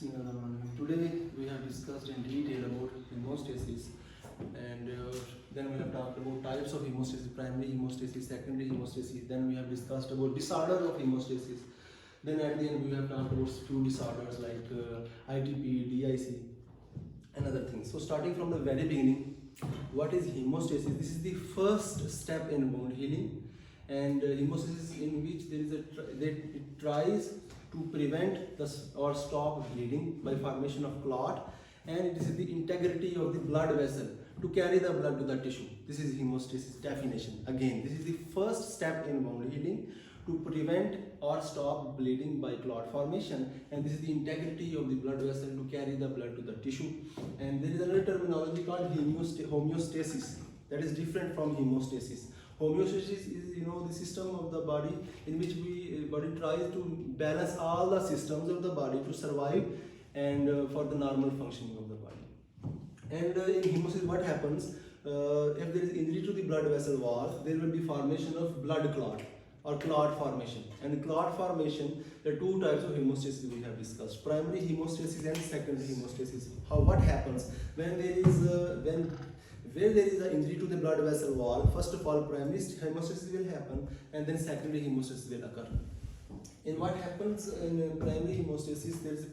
Today we have discussed in detail about hemostasis, and then we have talked about types of hemostasis: primary hemostasis, secondary hemostasis. Then we have discussed about disorders of hemostasis. Then at the end we have talked about few disorders like ITP, DIC, and other things. So starting from the very beginning, what is hemostasis? This is the first step in wound healing, and hemostasis in which there is it tries to prevent or stop bleeding by formation of clot, and it is the integrity of the blood vessel to carry the blood to the tissue. This is hemostasis definition. Again, this is the first step in wound healing to prevent or stop bleeding by clot formation, and this is the integrity of the blood vessel to carry the blood to the tissue. And there is another terminology called homeostasis that is different from hemostasis. Homeostasis is the system of the body in which body tries to balance all the systems of the body to survive and for the normal functioning of the body. And in hemostasis, what happens if there is injury to the blood vessel wall, there will be formation of blood clot or clot formation. And clot formation, there are two types of hemostasis we have discussed: primary hemostasis and secondary hemostasis. What happens when there is where there is an injury to the blood vessel wall? First of all, primary hemostasis will happen, and then secondary hemostasis will occur. And what happens in primary hemostasis? There is a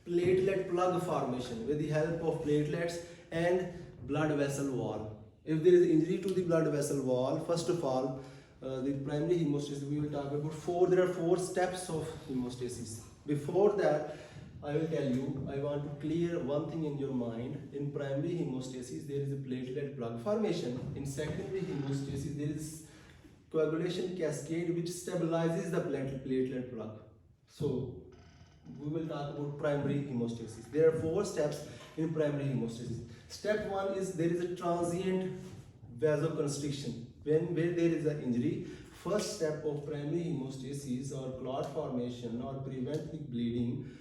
platelet plug formation with the help of platelets and blood vessel wall. If there is injury to the blood vessel wall, first of all, the primary hemostasis we will talk about there are four steps of hemostasis. Before that, I will tell you, I want to clear one thing in your mind. In primary hemostasis, there is a platelet plug formation. In secondary hemostasis, there is coagulation cascade which stabilizes the platelet plug. So, we will talk about primary hemostasis. There are four steps in primary hemostasis. Step one is there is a transient vasoconstriction. Where there is an injury, first step of primary hemostasis or clot formation or prevent the bleeding,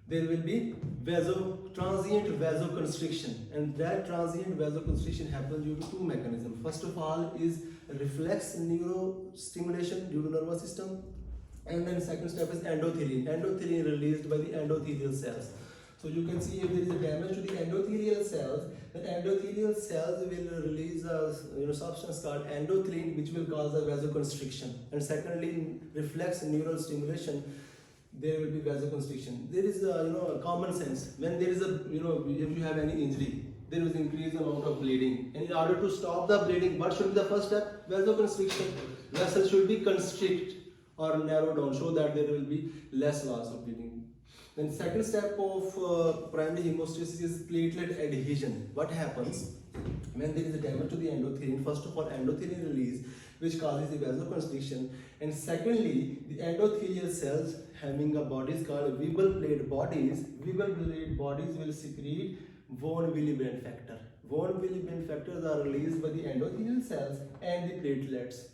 there will be transient vasoconstriction, and that transient vasoconstriction happens due to two mechanisms. First of all is reflex neurostimulation due to nervous system, and then second step is endothelin. Endothelin released by the endothelial cells. So you can see if there is a damage to the endothelial cells, then endothelial cells will release a substance called endothelin, which will cause a vasoconstriction. And secondly, in reflex neural stimulation, there will be vasoconstriction. There is a common sense. When there is if you have any injury, there is increased amount of bleeding. And in order to stop the bleeding, what should be the first step? Vasoconstriction. Vessel should be constrict or narrow down so that there will be less loss of bleeding. Then second step of primary hemostasis is platelet adhesion. What happens when there is a damage to the endothelin? First of all, endothelin release, which causes the vasoconstriction, and secondly, the endothelial cells having a bodies called Weber plate bodies. Weber plate bodies will secrete von Willebrand factor. Von Willebrand factors are released by the endothelial cells and the platelets.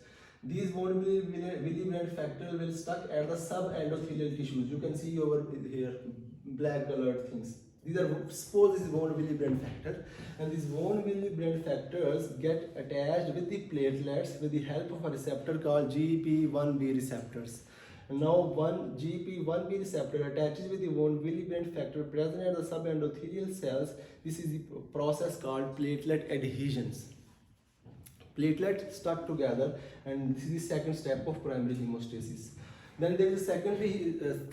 These von Willebrand factors will stuck at the subendothelial tissues. You can see over here black colored things. Suppose this is von Willebrand factor, and these von Willebrand factors get attached with the platelets with the help of a receptor called GP1B receptors. And now one GP1B receptor attaches with the von Willebrand factor present at the subendothelial cells. This is the process called platelet adhesions. Platelets stuck together, and this is the second step of primary hemostasis. Then there is a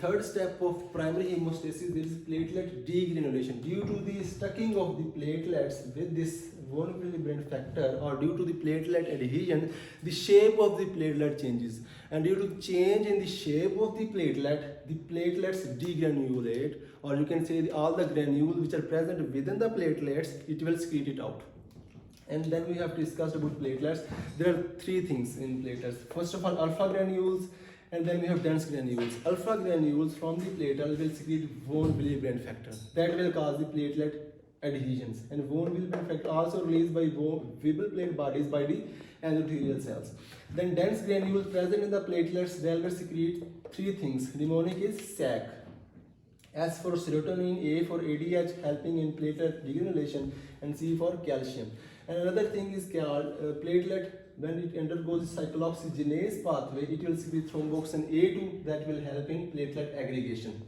third step of primary hemostasis. There is platelet degranulation. Due to the stacking of the platelets with this von Willebrand factor, or due to the platelet adhesion, the shape of the platelet changes. And due to change in the shape of the platelets degranulate, or you can say all the granules which are present within the platelets, it will excrete it out. And then we have discussed about platelets. There are three things in platelets. First of all, alpha granules, and then we have dense granules. Alpha granules from the platelet will secrete von Willebrand factor. That will cause the platelet adhesions. And von Willebrand factor also released by Weber plate bodies by the endothelial cells. Then dense granules present in the platelets, they will secrete three things. Mnemonic is SAC. S for serotonin, A for ADH, helping in platelet degranulation, and C for calcium. And another thing is called platelet. When it undergoes cyclooxygenase pathway, it will secrete thromboxane A2 that will help in platelet aggregation.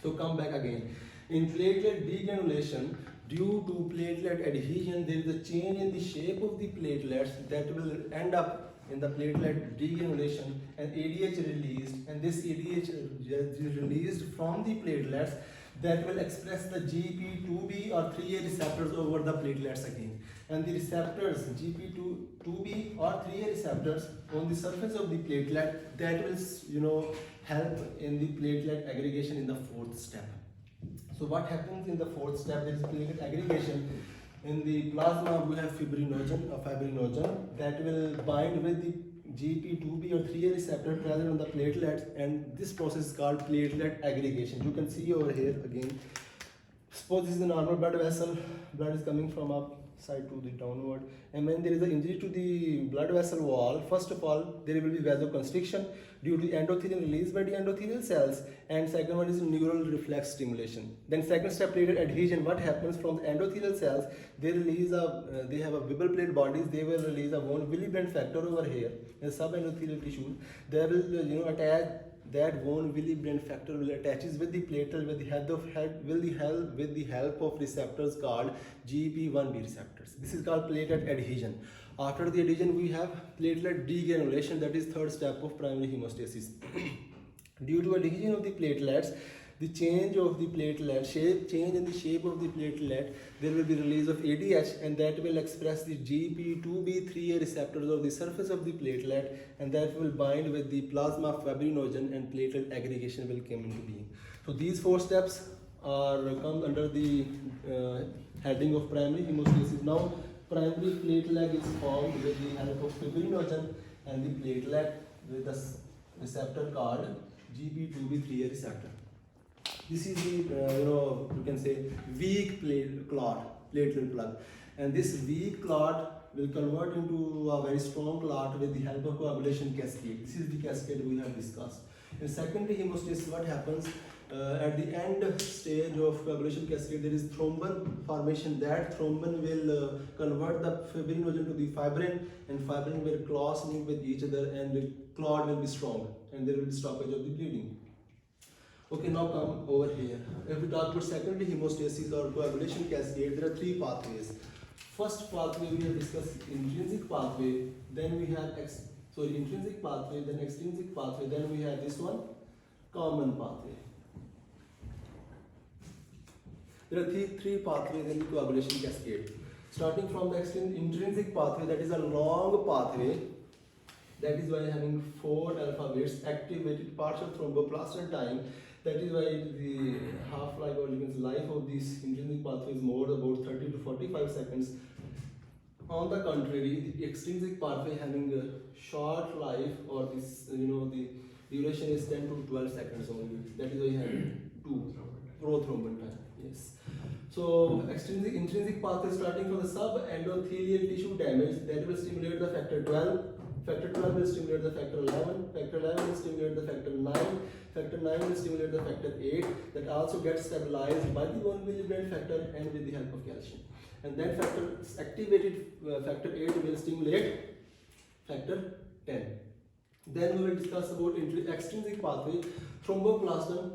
So come back again. In platelet degranulation, due to platelet adhesion, there is a change in the shape of the platelets that will end up in the platelet degranulation and ADH released, and this ADH is released from the platelets that will express the GP2B or 3A receptors over the platelets again. And the receptors GP2B or 3A receptors on the surface of the platelet, that will help in the platelet aggregation in the fourth step. So what happens in the fourth step? There is platelet aggregation. In the plasma, we have fibrinogen that will bind with the GP2B or 3A receptor present on the platelets, and this process is called platelet aggregation. You can see over here again. Suppose this is a normal blood vessel, blood is coming from upside to the downward, and when there is an injury to the blood vessel wall, first of all there will be vasoconstriction due to endothelium released by the endothelial cells, and second one is neural reflex stimulation. Then second step, platelet adhesion. What happens from the endothelial cells? They release they have a Weber plate bodies. They will release a von Willebrand factor over here in subendothelial tissue. They will attach. That von Willebrand factor will attaches with the platelet with the help of receptors called GP1B receptors. This is called platelet adhesion. After the adhesion, we have platelet degranulation, that is third step of primary hemostasis. Due to adhesion of the platelets, the change of the platelet change in the shape of the platelet, there will be release of ADH, and that will express the GP2B3A receptors of the surface of the platelet, and that will bind with the plasma fibrinogen, and platelet aggregation will come into being. So these four steps come under the heading of primary hemostasis. Now primary platelet is formed with the help of fibrinogen and the platelet with the receptor called GP2B3A receptor. This is the you can say weak platelet plug, and this weak clot will convert into a very strong clot with the help of coagulation cascade. This is the cascade we have discussed. In secondary hemostasis, what happens at the end stage of coagulation cascade, there is thrombin formation. That thrombin will convert the fibrinogen to the fibrin, and fibrin will cross link with each other, and the clot will be strong, and there will be stoppage of the bleeding. Okay, now come over here. If we talk about secondary hemostasis or coagulation cascade, there are three pathways. First pathway we have discussed intrinsic pathway, then we have intrinsic pathway, then extrinsic pathway, then we have this one, common pathway. There are three pathways in the coagulation cascade. Starting from the intrinsic pathway, that is a long pathway. That is why having 4 alphabets, activated partial thromboplastin time. That is why the half-life or life of this intrinsic pathway is more about 30 to 45 seconds. On the contrary, the extrinsic pathway having a short life, or this the duration is 10 to 12 seconds only. That is why you have 2 prothrombin time. Yes. So intrinsic pathway starting from the subendothelial tissue damage, that will stimulate the factor 12. Factor 12 will stimulate the factor 11, factor 11 will stimulate the factor 9, factor 9 will stimulate the factor 8, that also gets stabilized by the von Willebrand factor and with the help of calcium. And then activated factor 8 will stimulate factor 10. Then we will discuss about extrinsic pathway, thromboplastin,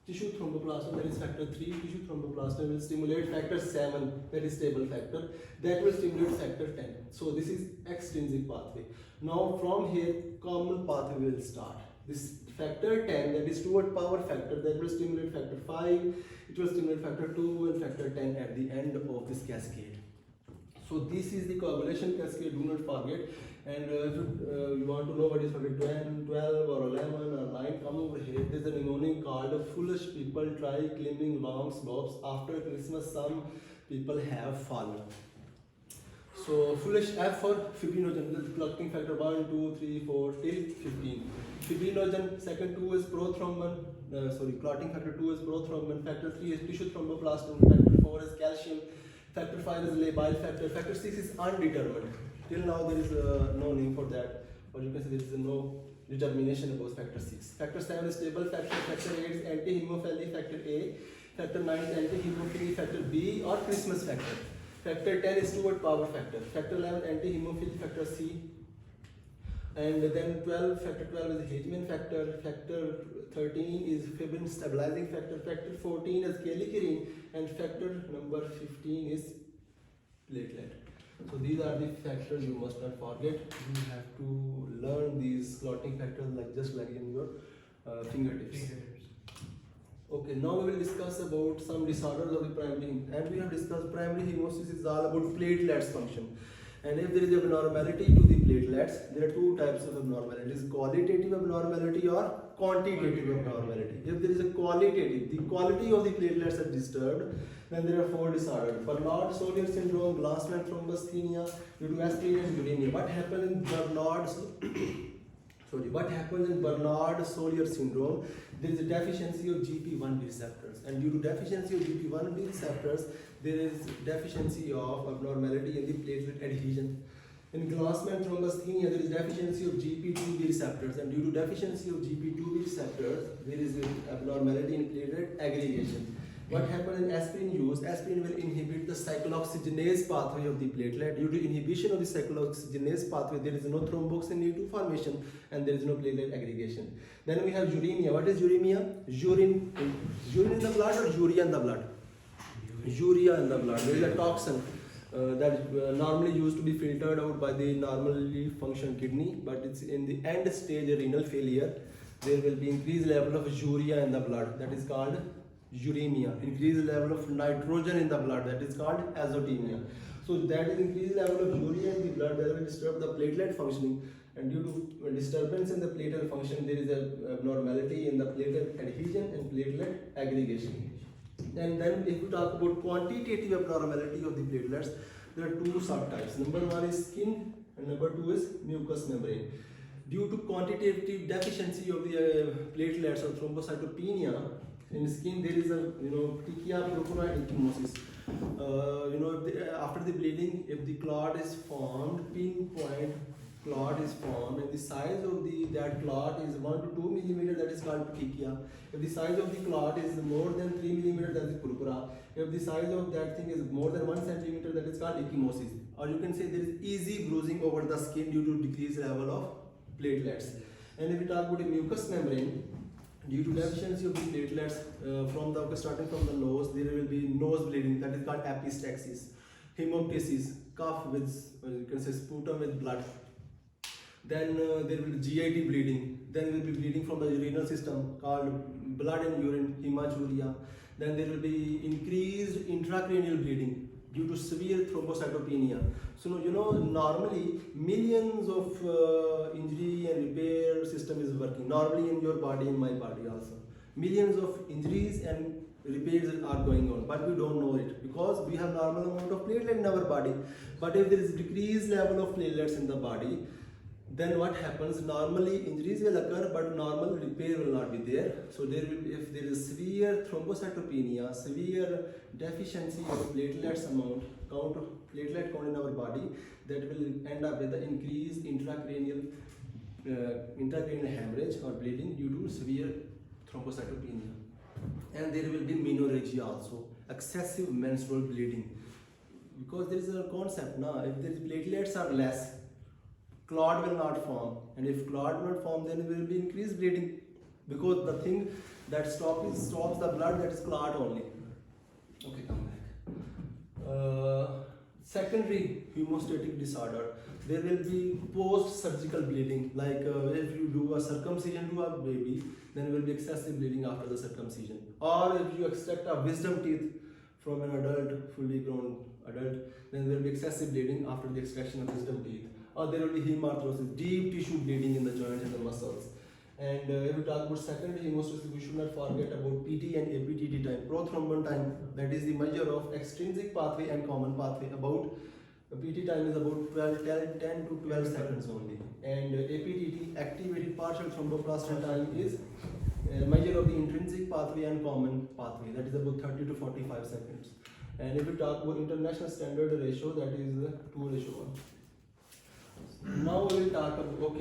tissue thromboplastin, that is factor 3, tissue thromboplastin will stimulate factor 7, that is stable factor, that will stimulate factor 10. So this is extrinsic pathway. Now from here, common pathway will start. This factor 10, that is toward power factor, that will stimulate factor 5, it will stimulate factor 2 and factor 10 at the end of this cascade. So this is the coagulation cascade, do not forget. And if you want to know what is factor 10, 12 or 11 or 9, come over here. There is a mnemonic called foolish people try climbing long slopes. After Christmas, some people have fallen. So foolish, F for fibrinogen, the clotting factor 1, 2, 3, 4 till 15. Fibrinogen, second 2 is prothrombin, clotting factor 2 is prothrombin, factor 3 is tissue thromboplastin, factor 4 is calcium, factor 5 is labile factor, factor 6 is undetermined. Till now there is no name for that, or you can say there is no determination about factor 6. Factor 7 is stable factor, factor 8 is anti-hemophily factor A, factor 9 is anti-hemophily factor B or Christmas factor. Factor 10 is toward power factor. Factor 11 anti-hemophily factor C. And then 12, factor 12 is Hegeman factor, factor 13 is fibrin stabilizing factor, factor 14 is kallikrein, and factor number 15 is platelet. So these are the factors you must not forget. You have to learn these clotting factors just like in your fingertips. Okay, now we will discuss about some disorders of the primary, and we have discussed primary hemostasis is all about platelets function. And if there is abnormality to the platelets, there are two types of abnormalities: qualitative abnormality or quantitative abnormality. If there is a qualitative, the quality of the platelets are disturbed, then there are four disorders: Bernard-Solier syndrome, Glassman thrombocythemia due to aspirin and uremia. What happens in Bernard-Solier syndrome? There is a deficiency of GP1B receptors, and due to deficiency of GP1B receptors, there is deficiency of abnormality in the platelet adhesion. In Glassman thrombocythemia, there is deficiency of GP2B receptors, and due to deficiency of GP2B receptors, there is an abnormality in platelet aggregation. What happens in aspirin use? Aspirin will inhibit the cyclooxygenase pathway of the platelet. Due to inhibition of the cyclooxygenase pathway, there is no thromboxane E2 formation and there is no platelet aggregation. Then we have uremia. What is uremia? Urine in the blood or urea in the blood? Urea in the blood. There is a toxin that normally used to be filtered out by the normally function kidney, but it's in the end stage of renal failure. There will be increased level of urea in the blood. That is called uremia. Increased level of nitrogen in the blood, that is called azotemia. So that is increased level of urea in the blood that will disturb the platelet functioning, and due to disturbance in the platelet function, there is a abnormality in the platelet adhesion and platelet aggregation. And then if we talk about quantitative abnormality of the platelets, there are two subtypes. Number one is skin and number two is mucous membrane. Due to quantitative deficiency of the platelets or thrombocytopenia, in skin there is a petechiae, purpura, ecchymosis. After the bleeding, if the clot is formed, pinpoint clot is formed, and the size of that clot is 1 to 2 millimeter, that is called petechia. If the size of the clot is more than 3 millimeter, that is purpura. If the size of that thing is more than 1 centimeter, that is called ecchymosis. Or you can say there is easy bruising over the skin due to decreased level of platelets. And if we talk about the mucous membrane, due to deficiency of the platelets, starting from the nose, there will be nose bleeding, that is called epistaxis. Hemoptysis, cough with, you can say sputum with blood. Then there will be GIT bleeding. Then will be bleeding from the urinary system called blood and urine, hematuria. Then there will be increased intracranial bleeding due to severe thrombocytopenia. So normally millions of injury and repair system is working normally in your body, in my body also. Millions of injuries and repairs are going on, but we don't know it because we have normal amount of platelet in our body. But if there is decreased level of platelets in the body, then what happens? Normally injuries will occur, but normal repair will not be there. So if there is severe thrombocytopenia, severe deficiency of platelets count of platelet count in our body, that will end up with the increased intracranial hemorrhage or bleeding due to severe thrombocytopenia. And there will be menorrhagia also, excessive menstrual bleeding. Because there is a concept now, if the platelets are less, clot will not form, and if clot will not form, then there will be increased bleeding, because the thing that stops the blood, that is clot only. Okay, come back. Secondary hemostatic disorder. There will be post-surgical bleeding, like if you do a circumcision to a baby, then there will be excessive bleeding after the circumcision. Or if you extract a wisdom teeth from an adult, fully grown adult, then there will be excessive bleeding after the extraction of wisdom teeth. Or there will be hemarthrosis, deep tissue bleeding in the joints and the muscles. And if we talk about secondary hemostasis, we should not forget about PT and APTT time, prothrombin time. That is the measure of extrinsic pathway and common pathway. About PT time is about 10 to 12 seconds only. And APTT, activated partial thromboplastin time, is a measure of the intrinsic pathway and common pathway. That is about 30 to 45 seconds. And if we talk about international standard ratio, that is 2:1. Now we will talk about,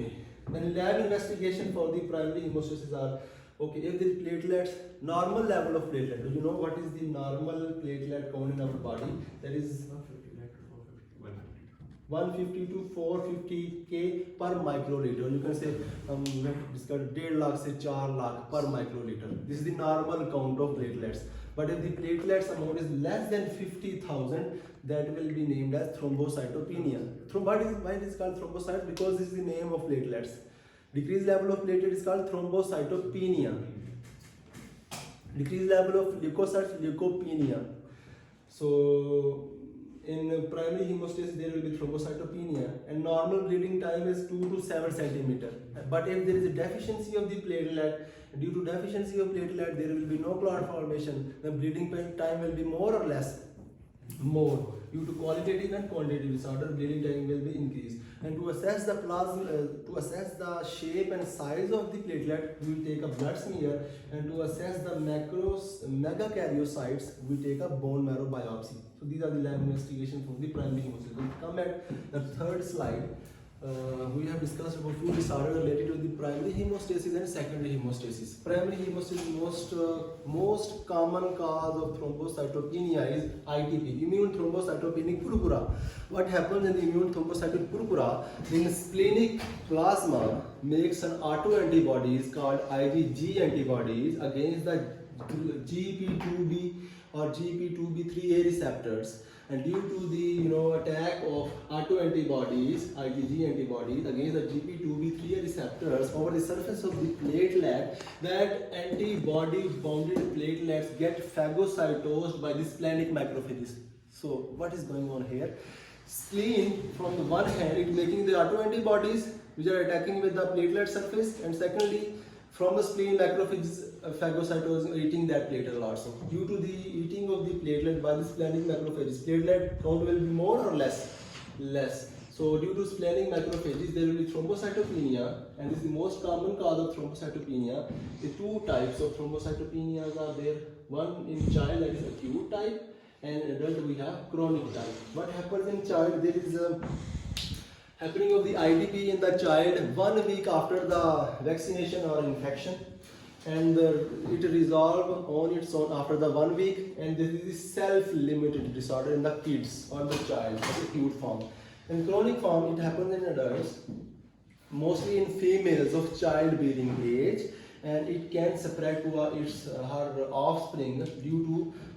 then lab investigation for the primary hemostasis are, if the platelets, normal level of platelet, do you know what is the normal platelet count in our body? That is 150 to 450 K per microliter. You can say we have discussed 1.5 lakh से 4 lakh per microliter. This is the normal count of platelets. But if the platelets amount is less than 50,000, that will be named as thrombocytopenia. Why it is called thrombocyte? Because this is the name of platelets. Decreased level of platelet is called thrombocytopenia. Decreased level of leukocytes, leukopenia. So in primary hemostasis there will be thrombocytopenia, and normal bleeding time is 2 to 7 centimeter. But if there is a deficiency of the platelet, due to deficiency of platelet there will be no clot formation, the bleeding time will be more or less more. Due to qualitative and quantitative disorder, bleeding time will be increased. And to assess the plasma, to assess the shape and size of the platelet, we take a blood smear, and to assess the megakaryocytes, we take a bone marrow biopsy. So these are the lab investigations from the primary hemostasis. We come at the third slide. We have discussed about two disorders related to the primary hemostasis and secondary hemostasis. Primary hemostasis, most common cause of thrombocytopenia is ITP, immune thrombocytopenic purpura. What happens in the immune thrombocytopenic purpura? The splenic plasma makes an autoantibodies called IgG antibodies against the GP2B or GP2B3A receptors. And due to the attack of autoantibodies, IgG antibodies against the GP2B3 receptors over the surface of the platelet, that antibody-bounded platelets get phagocytosed by the splenic macrophages. So what is going on here? Spleen, from the one hand, it making the autoantibodies which are attacking with the platelet surface, and secondly, from the spleen, macrophages phagocytosing eating that platelet also. Due to the eating of the platelet by the splenic macrophages, platelet count will be more or less? Less. So due to splenic macrophages, there will be thrombocytopenia, and this is the most common cause of thrombocytopenia. The two types of thrombocytopenias are there. One in child, that is acute type, and in adult we have chronic type. What happens in child? There is a happening of the ITP in the child 1 week after the vaccination or infection, and it resolves on its own after the 1 week, and this is the self-limited disorder in the kids or the child, the acute form. In chronic form, it happens in adults, mostly in females of childbearing age, and it can spread to her offspring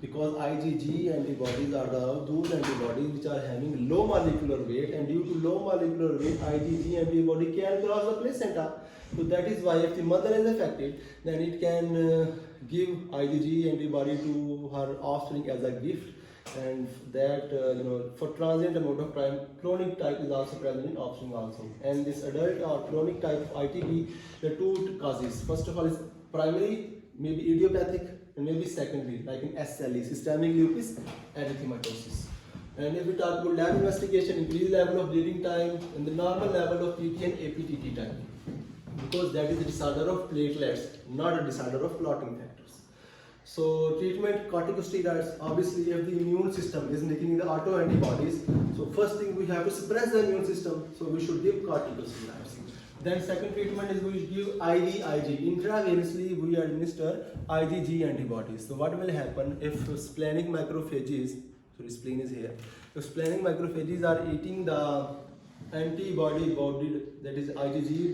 because IgG antibodies are those antibodies which are having low molecular weight, and due to low molecular weight, IgG antibody can cross the placenta. So that is why if the mother is affected, then it can give IgG antibody to her offspring as a gift, and that for transient amount of time, chronic type is also present in offspring also. And this adult or chronic type of ITP, the two causes. First of all is primary, maybe idiopathic, and maybe secondary, like in SLE, systemic lupus erythematosus. And if we talk about lab investigation, increased level of bleeding time and the normal level of PT and APTT time, because that is a disorder of platelets, not a disorder of clotting factors. So treatment, corticosteroids. Obviously, if the immune system is making the autoantibodies, so first thing we have to suppress the immune system, so we should give corticosteroids. Then second treatment is we give IVIG. Intravenously we administer IgG antibodies. So what will happen if splenic macrophages, so the spleen is here, if splenic macrophages are eating the antibody bounded, that is IgG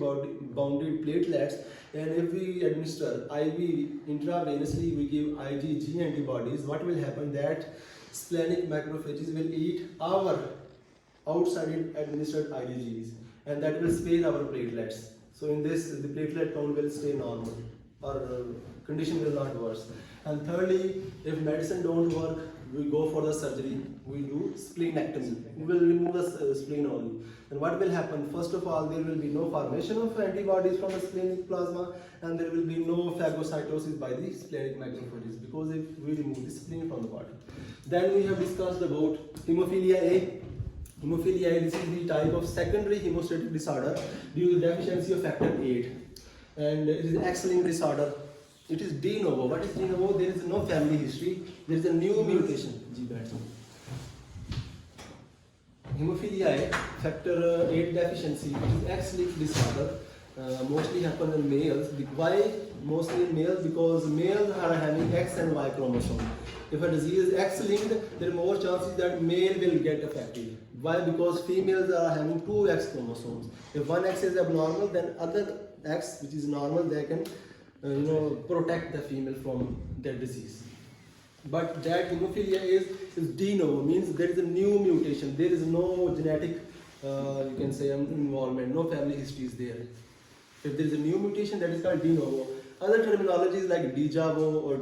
bounded platelets, and if we administer IV intravenously, we give IgG antibodies, what will happen? That splenic macrophages will eat our outside administered IgGs, and that will spare our platelets. So in this, the platelet count will stay normal, or condition will not worse. And thirdly, if medicine don't work, we go for the surgery. We do splenectomy. We will remove the spleen only. And what will happen? First of all, there will be no formation of antibodies from the splenic plasma, and there will be no phagocytosis by the splenic macrophages, because if we remove the spleen from the body. Then we have discussed about hemophilia A. Hemophilia A, this is the type of secondary hemostatic disorder due to deficiency of factor VIII, and it is an X-linked disorder. It is de novo. What is de novo? There is no family history. There is a new mutation. Hemophilia A, factor VIII deficiency, it is X-linked disorder, mostly happen in males. Why mostly in males? Because males are having X and Y chromosome. If a disease is X-linked, there are more chances that male will get affected. Why? Because females are having two X chromosomes. If one X is abnormal, then other X, which is normal, they can protect the female from that disease. But that hemophilia is de novo, means there is a new mutation. There is no genetic, you can say, involvement. No family history is there. If there is a new mutation, that is called de novo. Other terminologies like déjà vu or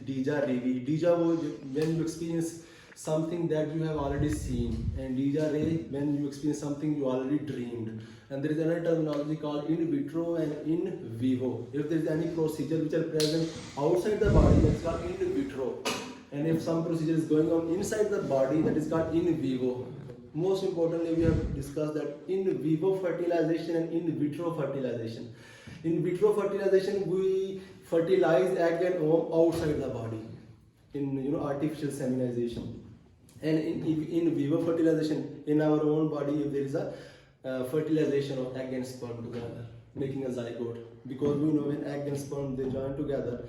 déjà revi. Déjà vu, when you experience something that you have already seen, and déjà re, when you experience something you already dreamed. And there is another terminology called in vitro and in vivo. If there is any procedure which are present outside the body, that's called in vitro. And if some procedure is going on inside the body, that is called in vivo. Most importantly, we have discussed that in vivo fertilization and in vitro fertilization. In vitro fertilization, we fertilize egg and ovum outside the body in artificial seminization. And in vivo fertilization, in our own body, if there is a fertilization of egg and sperm together, making a zygote. Because we know when egg and sperm they join together,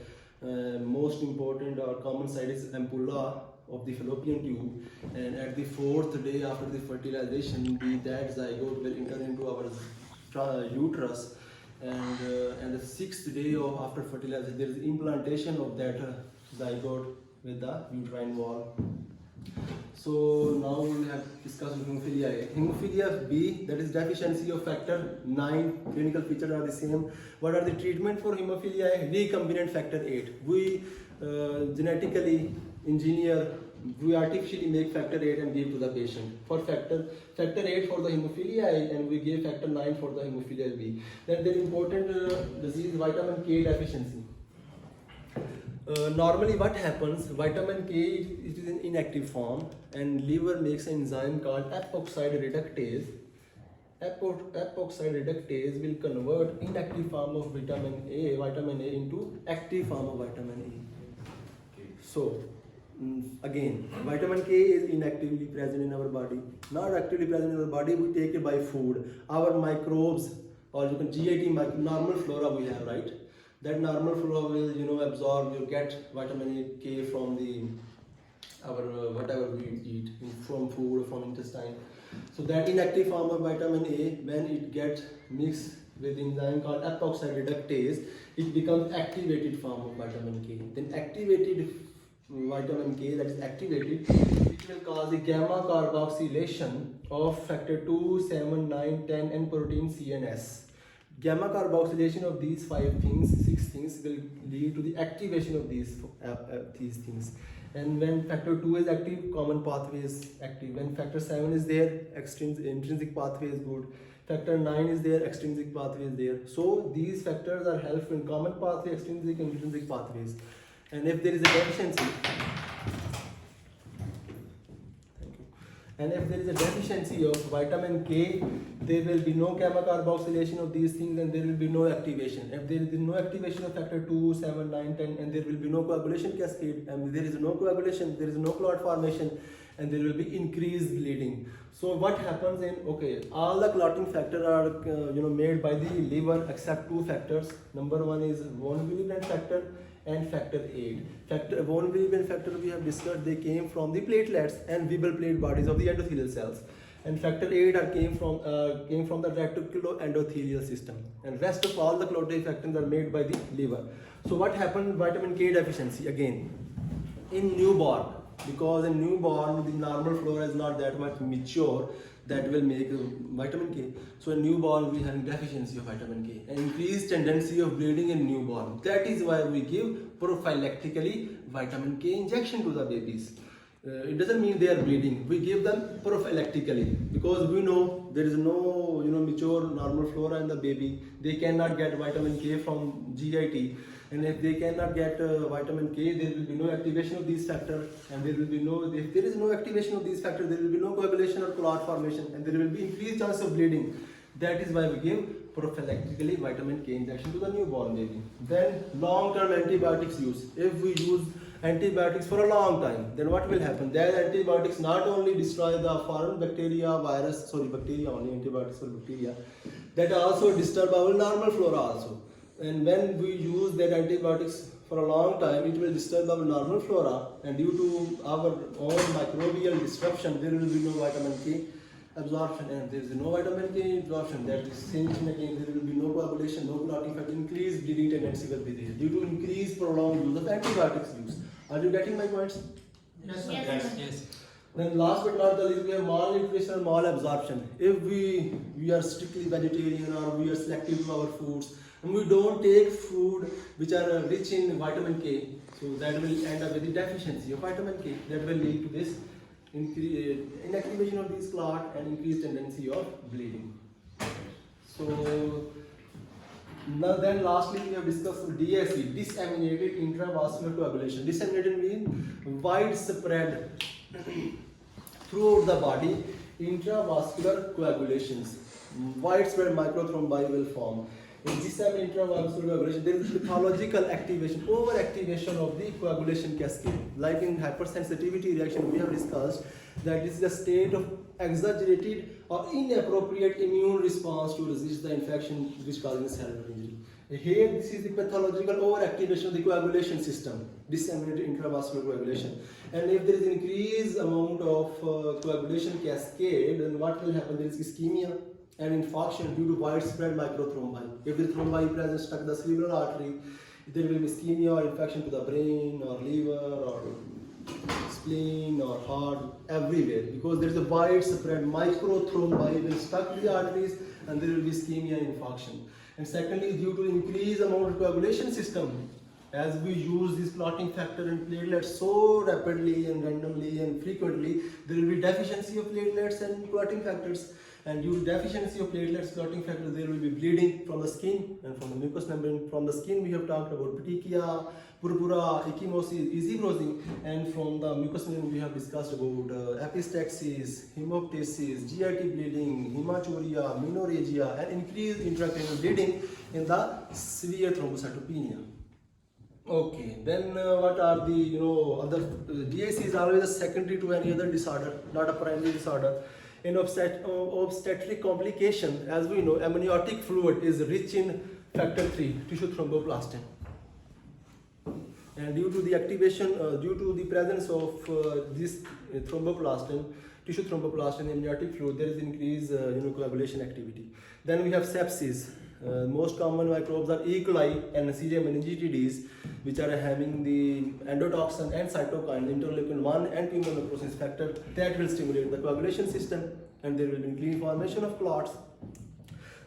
most important or common site is ampulla of the fallopian tube, and at the 4th day after the fertilization, that zygote will enter into our uterus, and the 6th day of after fertilization, there is implantation of that zygote with the uterine wall. So now we have discussed hemophilia A. Hemophilia B, that is deficiency of factor 9. Clinical features are the same. What are the treatment for hemophilia A? Recombinant factor 8. We genetically engineer, we artificially make factor 8 and give to the patient. For factor 8 for the hemophilia A, and we give factor 9 for the hemophilia B. Then the important disease, vitamin K deficiency. Normally what happens, vitamin K it is in inactive form, and liver makes an enzyme called epoxide reductase. Epoxide reductase will convert inactive form of vitamin A into active form of vitamin A. So again, vitamin K is inactively present in our body. Not actively present in our body, we take it by food. Our microbes, or you can GIT, normal flora we have, right? That normal flora will absorb, you get vitamin K from our whatever we eat, from food or from intestine. So that inactive form of vitamin A, when it gets mixed with enzyme called epoxide reductase, it becomes activated form of vitamin K. Then activated vitamin K, that is activated, it will cause the gamma carboxylation of factor 2, 7, 9, 10 and protein C and S. Gamma carboxylation of these 5 things, 6 things will lead to the activation of these things. And when factor 2 is active, common pathway is active. When factor 7 is there, intrinsic pathway is good. Factor 9 is there, extrinsic pathway is there. So these factors are helpful in common pathway, extrinsic and intrinsic pathways. And if there is a deficiency, of vitamin K, there will be no gamma carboxylation of these things, and there will be no activation. If there is no activation of factor 2, 7, 9, 10, and there will be no coagulation cascade, and there is no coagulation, there is no clot formation, and there will be increased bleeding. So what happens in, all the clotting factors are made by the liver except 2 factors. Number 1 is von Willebrand factor and factor 8. Von Willebrand factor we have discussed, they came from the platelets and Weber plate bodies of the endothelial cells. And factor 8 came from the reticuloendothelial system. And rest of all the clotting factors are made by the liver. So what happened, vitamin K deficiency again in newborn, because in newborn the normal flora is not that much mature that will make vitamin K. So in newborn we have deficiency of vitamin K, an increased tendency of bleeding in newborn. That is why we give prophylactically vitamin K injection to the babies. It doesn't mean they are bleeding. We give them prophylactically because we know there is no mature normal flora in the baby. They cannot get vitamin K from GIT. And if they cannot get vitamin K, there will be no activation of these factors, and there will be if there is no activation of these factors, there will be no coagulation or clot formation, and there will be increased chance of bleeding. That is why we give prophylactically vitamin K injection to the newborn baby. Then long-term antibiotics use. If we use antibiotics for a long time, then what will happen? That antibiotics not only destroy the foreign bacteria, antibiotics for bacteria, that also disturb our normal flora also. And when we use that antibiotics for a long time, it will disturb our normal flora, and due to our own microbial disruption, there will be no vitamin K absorption, and there is no vitamin K absorption. That is same thing again. There will be no coagulation, no clotting factor, increased bleeding tendency will be there due to increased prolonged use of antibiotics use. Are you getting my points? Yes, sir. Yes. Then last but not the least, we have malnutrition and malabsorption. If we are strictly vegetarian or we are selective to our foods, and we don't take food which are rich in vitamin K, so that will end up with the deficiency of vitamin K. That will lead to this inactivation of these clot and increased tendency of bleeding. So now then lastly we have discussed DSC, disseminated intravascular coagulation. Disseminated means widespread throughout the body intravascular coagulations. Widespread microthrombi will form. In disseminated intravascular coagulation, there is pathological activation, overactivation of the coagulation cascade. Like in hypersensitivity reaction, we have discussed that this is a state of exaggerated or inappropriate immune response to resist the infection which causes cellular injury. Here, this is the pathological overactivation of the coagulation system, disseminated intravascular coagulation. And if there is increased amount of coagulation cascade, then what will happen? There is ischemia and infarction due to widespread microthrombi. If the thrombi present stuck the cerebral artery, there will be ischemia or infection to the brain or liver or spleen or heart, everywhere, because there is a widespread microthrombi will stuck to the arteries and there will be ischemia and infarction. And secondly, due to increased amount of coagulation system, as we use this clotting factor and platelets so rapidly and randomly and frequently, there will be deficiency of platelets and clotting factors. And due to deficiency of platelets, clotting factors, there will be bleeding from the skin and from the mucous membrane. From the skin, we have talked about petechia, purpura, ecchymosis, erythrosis, and from the mucous membrane, we have discussed about epistaxis, hemoptysis, GIT bleeding, hematuria, menorrhagia, and increased intracranial bleeding in the severe thrombocytopenia. Okay, then what are the other DIC is always a secondary to any other disorder, not a primary disorder. In obstetric complication, as we know, amniotic fluid is rich in factor 3, tissue thromboplastin. And due to the activation, due to the presence of this thromboplast, tissue thromboplast in amniotic fluid, there is increased coagulation activity. Then we have sepsis. Most common microbes are E. coli and Neisseria meningitidis, which are having the endotoxin and cytokine, interleukin 1 and tumor necrosis factor that will stimulate the coagulation system, and there will be increased formation of clots.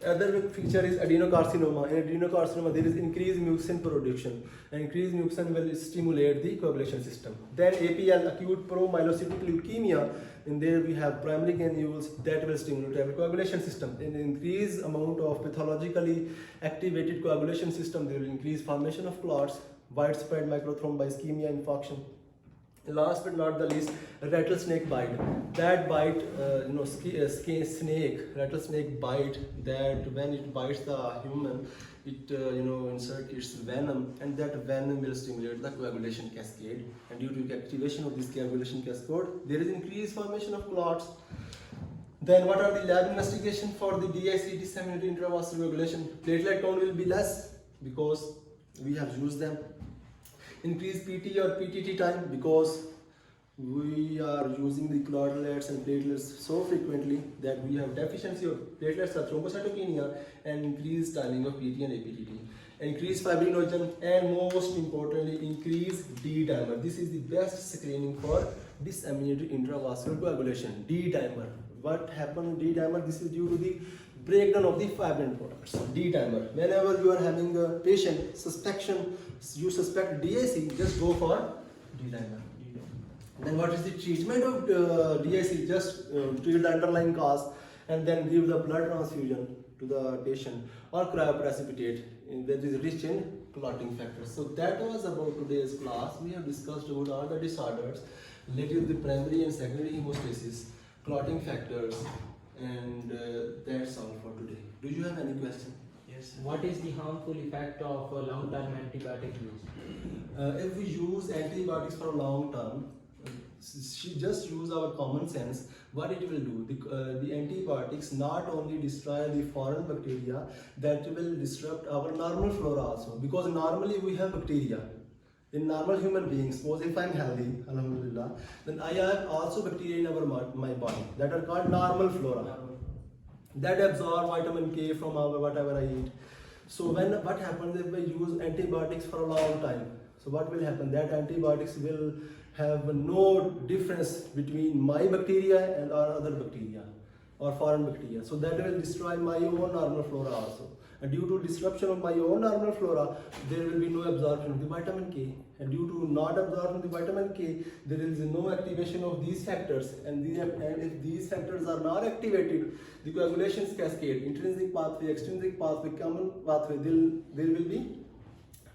Other feature is adenocarcinoma. In adenocarcinoma, there is increased mucin production, and increased mucin will stimulate the coagulation system. Then APL, acute promyelocytic leukemia, and there we have primary granules that will stimulate our coagulation system. In increased amount of pathologically activated coagulation system, there will increase formation of clots, widespread microthrombi, ischemia, infarction. Last but not the least, rattlesnake bite. That bite, rattlesnake bite, that when it bites the human, it insert its venom, and that venom will stimulate the coagulation cascade. And due to the activation of this coagulation cascade, there is increased formation of clots. Then what are the lab investigation for the DIC, disseminated intravascular coagulation? Platelet count will be less because we have used them. Increase PT or PTT time because we are using the clottlets and platelets so frequently that we have deficiency of platelets or thrombocytopenia, and increased timing of PT and APTT. Increase fibrinogen, and most importantly, increase D-dimer. This is the best screening for disseminated intravascular coagulation. D-dimer. What happened in D-dimer? This is due to the breakdown of the fibrin products. D-dimer. Whenever you are having a patient you suspect DIC, just go for D-dimer. Then what is the treatment of DIC? Just treat the underlying cause and then give the blood transfusion to the patient, or cryoprecipitate that is rich in clotting factors. So that was about today's class. We have discussed about all the disorders related to the primary and secondary hemostasis, clotting factors, and that's all for today. Do you have any question? Yes. What is the harmful effect of long-term antibiotic use? If we use antibiotics for a long term, she just use our common sense, what it will do, the antibiotics not only destroy the foreign bacteria, that will disrupt our normal flora also, because normally we have bacteria. In normal human beings, suppose if I'm healthy, alhamdulillah, then I have also bacteria in my body that are called normal flora that absorb vitamin K from our whatever I eat. So what happens if we use antibiotics for a long time? So what will happen? That antibiotics will have no difference between my bacteria and our other bacteria or foreign bacteria. So that will destroy my own normal flora also. And due to disruption of my own normal flora, there will be no absorption of the vitamin K. And due to not absorption of the vitamin K, there is no activation of these factors. And if these factors are not activated, the coagulations cascade, intrinsic pathway, extrinsic pathway, common pathway, there will be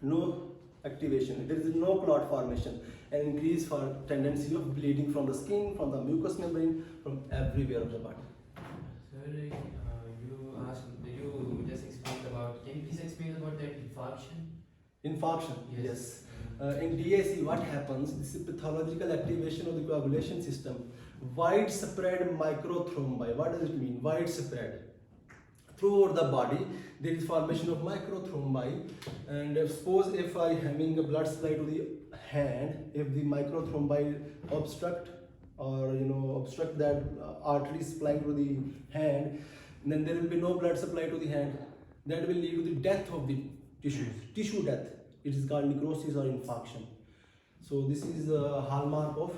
no activation. There is no clot formation and increase for tendency of bleeding from the skin, from the mucous membrane, from everywhere of the body. Sir, you just explained about, can you please explain about that infarction? Infarction, yes. In DAC, what happens? This is pathological activation of the coagulation system. Widespread microthrombi. What does it mean? Widespread. Throughout the body, there is formation of microthrombi. And suppose if I having a blood supply to the hand, if the microthrombi obstruct or obstruct that artery supplying to the hand, then there will be no blood supply to the hand. That will lead to the death of the tissue death. It is called necrosis or infarction. So this is a hallmark of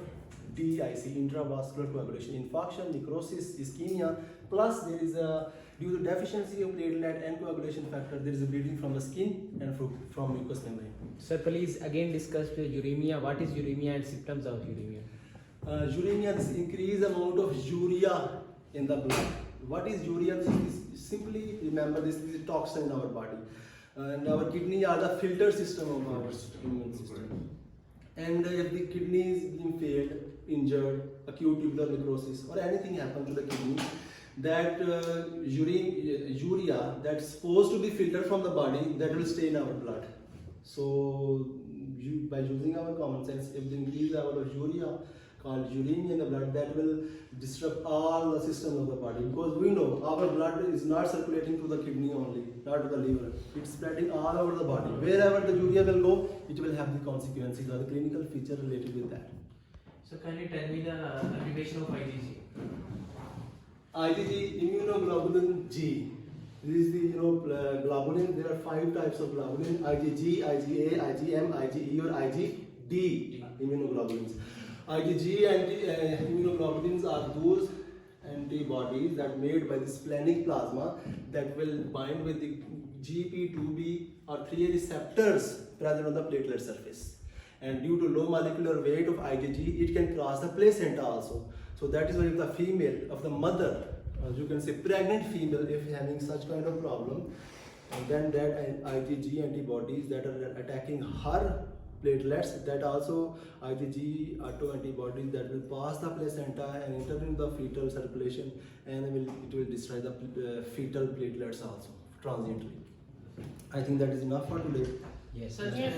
DIC, intravascular coagulation. Infarction, necrosis, ischemia, plus there is a, due to deficiency of platelet and coagulation factor, there is a bleeding from the skin and from mucous membrane. Sir, please again discuss the uremia. What is uremia and symptoms of uremia? Uremia, this increased amount of urea in the blood. What is urea? This is simply remember this is a toxin in our body. And our kidney are the filter system of our immune system. And if the kidney is being failed, injured, acute tubular necrosis, or anything happen to the kidney, that urea that's supposed to be filtered from the body, that will stay in our blood. So by using our common sense, if the increase level of urea called uremia in the blood, that will disrupt all the systems of the body, because we know our blood is not circulating to the kidney only, not to the liver. It's spreading all over the body. Wherever the urea will go, it will have the consequences or the clinical feature related with that. So can you tell me the abbreviation of IgG? IgG, immunoglobulin G. This is the globulin. There are 5 types of globulin: IgG, IgA, IgM, IgE, or IgD immunoglobulins. IgG and immunoglobulins are those antibodies that made by the splenic plasma that will bind with the GP, 2B or 3A receptors present on the platelet surface. And due to low molecular weight of IgG, it can cross the placenta also. So that is why if the female of the mother, you can say pregnant female, if having such kind of problem, and then that IgG antibodies that are attacking her platelets, that also IgG autoantibodies that will pass the placenta and enter into the fetal circulation, and it will destroy the fetal platelets also transiently. I think that is enough for today. Yes. Sir, Yes.